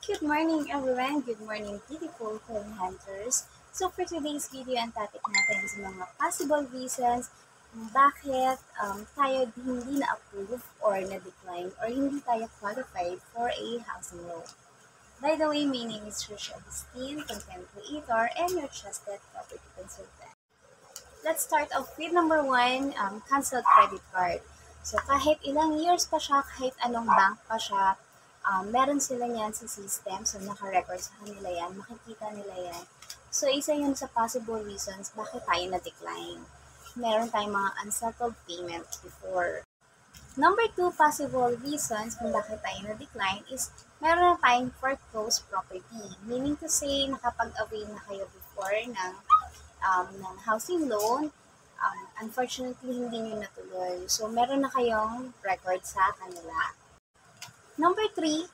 Good morning everyone! Good morning beautiful home hunters! So for today's video, ang topic natin is mga possible reasons kung bakit tayo hindi na-approve or na-decline or hindi tayo qualified for a housing loan. By the way, my name is Trisha Agustin, content creator and your trusted property consultant. Let's start off with number one, canceled credit card. So kahit ilang years pa siya, kahit anong bank pa siya, meron sila niyan sa system, so naka-record sa kanila yan, makikita nila yan. So, isa yun sa possible reasons bakit tayo na-decline. Meron tayong mga unsettled payments before. Number two possible reasons kung bakit tayo na-decline is meron na tayong foreclosed property. Meaning to say, nakapag-avail na kayo before ng housing loan, unfortunately, hindi nyo natuloy. So, meron na kayong record sa kanila. Number three,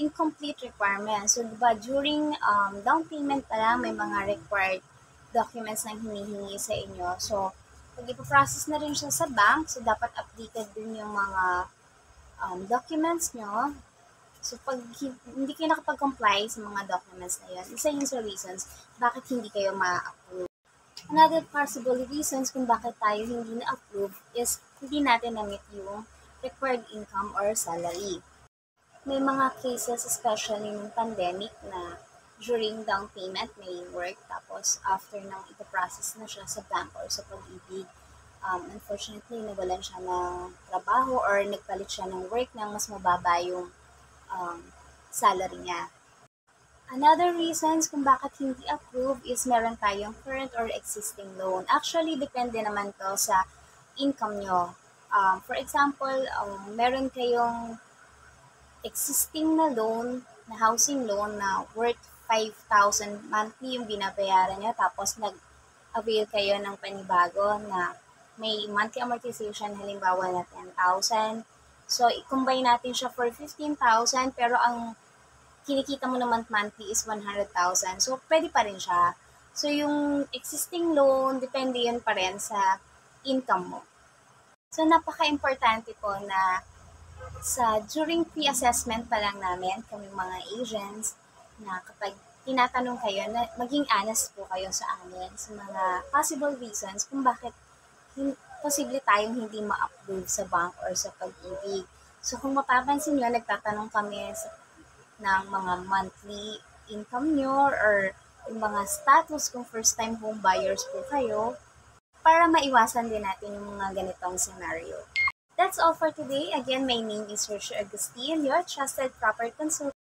incomplete requirements. So, diba, during down payment pa lang, may mga required documents na hinihingi sa inyo. So, pag ipaprocess na rin siya sa bank, so dapat updated din yung mga documents nyo. So, pag hindi kayo nakapag-comply sa mga documents na yun, isa yun sa reasons bakit hindi kayo ma-approve. Another possible reasons kung bakit tayo hindi na-approve is hindi natin na-meet yung required income or salary. May mga cases, especially ng pandemic, na during down payment may work, tapos after nang ipaprocess na siya sa bank or sa Pag-ibig, unfortunately, nawalan siya ng trabaho or nagpalit siya ng work na mas mababa yung salary niya. Another reasons kung bakit hindi approve is meron tayong current or existing loan. Actually, depende naman to sa income nyo. For example, meron kayong existing na loan, na housing loan na worth 5,000 monthly yung binabayaran niya, tapos nag-avail kayo ng panibago na may monthly amortization halimbawa na 10,000. So, i-combine natin siya for 15,000 pero ang kinikita mo naman monthly is 100,000. So, pwede pa rin siya. So, yung existing loan, depende yun pa rin sa income mo. So, napaka-importante po na during pre-assessment pa lang namin, kami mga agents, na kapag tinatanong kayo, na maging honest po kayo sa amin sa mga possible reasons kung bakit posible tayong hindi ma-approve sa bank or sa Pag-ibig. So, kung mapapansin nyo, nagtatanong kami ng mga monthly income nyo or yung mga status kung first-time home buyers po kayo, para maiwasan din natin yung mga ganitong scenario. That's all for today. Again, my name is Trisha Agustin, your trusted property consultant.